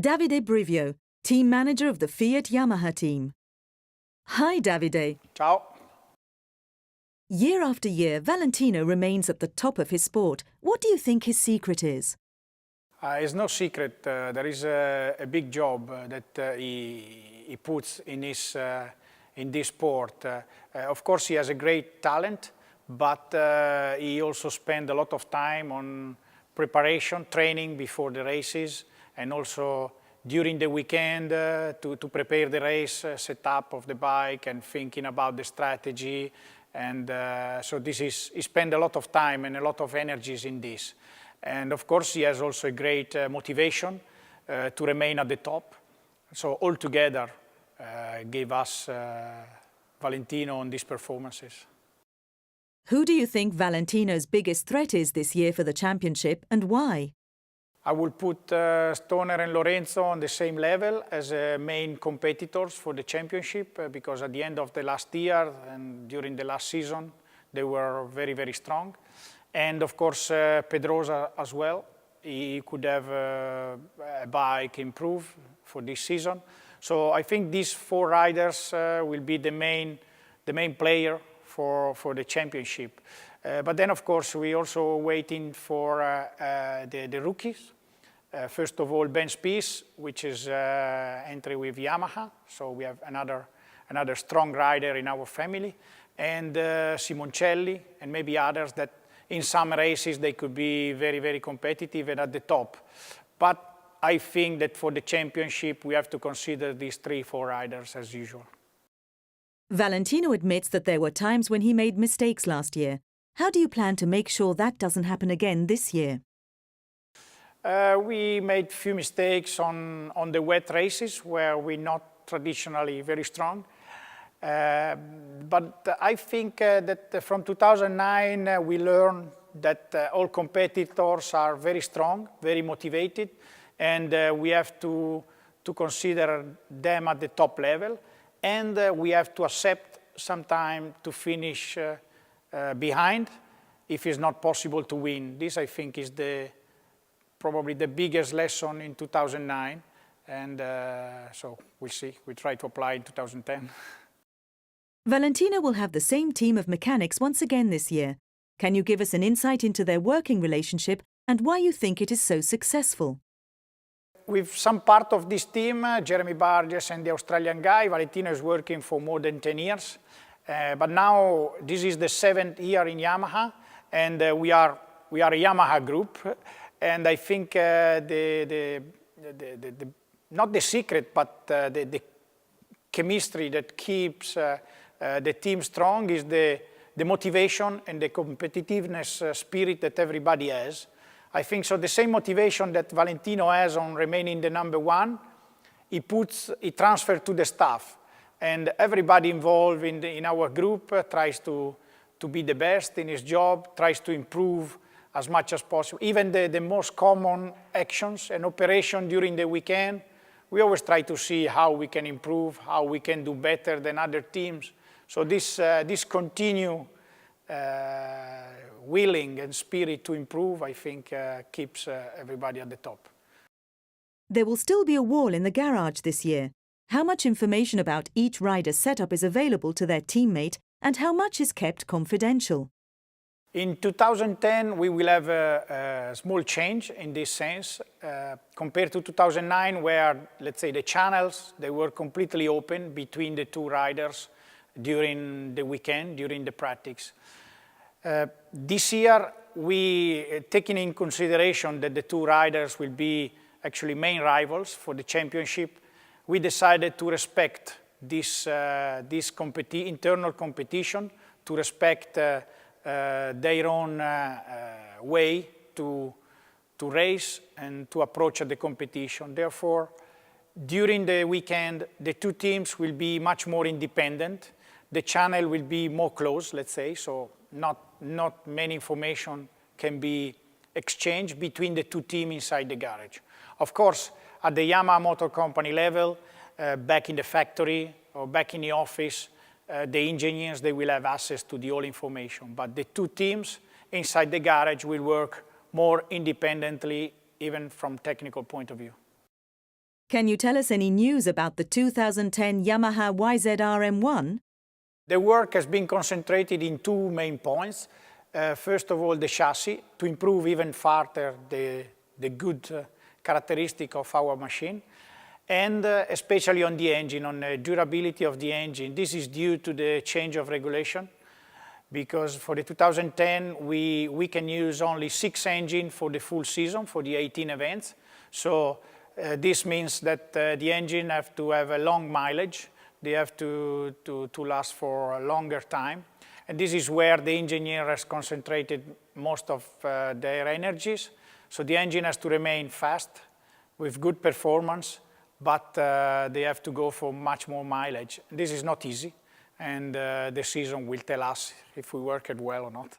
Davide Brivio, team manager of the Fiat Yamaha team. Hi Davide. Ciao. Year after year, Valentino remains at the top of his sport. What do you think his secret is? It's no secret. There is a big job that he puts in this sport. Of course, he has a great talent, but he also spends a lot of time on preparation, training before the races, and also during the weekend to prepare the race, setup of the bike, and thinking about the strategy. And so he spends a lot of time and a lot of energies in this. And of course, he has also a great motivation to remain at the top. So altogether, gave us Valentino on these performances. Who do you think Valentino's biggest threat is this year for the championship, and why? I will put Stoner and Lorenzo on the same level as main competitors for the championship because at the end of the last year and during the last season, they were very, very strong. And of course, Pedrosa as well. He could have a bike improve for this season. So I think these four riders will be the main player for the championship. But then, of course, we're also waiting for the rookies. First of all, Ben Spies, which is entry with Yamaha. So we have another strong rider in our family. And Simoncelli and maybe others that in some races they could be very, very competitive and at the top. But I think that for the championship, we have to consider these 3-4 riders as usual. Valentino admits that there were times when he made mistakes last year. How do you plan to make sure that doesn't happen again this year? We made few mistakes on the wet races where we're not traditionally very strong. But I think that from 2009 we learned that all competitors are very strong, very motivated, and we have to consider them at the top level, and we have to accept sometimes to finish behind if it's not possible to win. This, I think, is probably the biggest lesson in 2009, and so we'll see. We try to apply in 2010. Valentino will have the same team of mechanics once again this year. Can you give us an insight into their working relationship and why you think it is so successful? With some part of this team, Jeremy Burgess and the Australian guy, Valentino is working for more than 10 years. But now this is the 7th year in Yamaha, and we are a Yamaha group. And I think not the secret, but the chemistry that keeps the team strong is the motivation and the competitiveness spirit that everybody has. I think so the same motivation that Valentino has on remaining the #1, he transfers to the staff. And everybody involved in our group tries to be the best in his job, tries to improve as much as possible. Even the most common actions and operation during the weekend, we always try to see how we can improve, how we can do better than other teams. So this continued willing and spirit to improve, I think, keeps everybody at the top. There will still be a wall in the garage this year. How much information about each rider's setup is available to their teammate and how much is kept confidential? In 2010, we will have a small change in this sense compared to 2009, where, let's say, the channels, they were completely open between the two riders during the weekend, during the practice. This year, taking in consideration that the two riders will be actually main rivals for the championship, we decided to respect this internal competition, to respect their own way to race and to approach the competition. Therefore, during the weekend, the two teams will be much more independent. The channel will be more close, let's say, so not many information can be exchanged between the two teams inside the garage. Of course, at the Yamaha Motor Company level, back in the factory or back in the office, the engineers, they will have access to the all information. But the two teams inside the garage will work more independently, even from technical point of view. Can you tell us any news about the 2010 Yamaha YZR-M1? The work has been concentrated in two main points. First of all, the chassis, to improve even further the good characteristic of our machine, and especially on the engine, on the durability of the engine. This is due to the change of regulation, because for the 2010, we can use only 6 engines for the full season, for the 18 events. So this means that the engine have to have a long mileage. They have to last for a longer time. And this is where the engineer has concentrated most of their energies. So the engine has to remain fast with good performance, but they have to go for much more mileage. This is not easy, and the season will tell us if we work it well or not.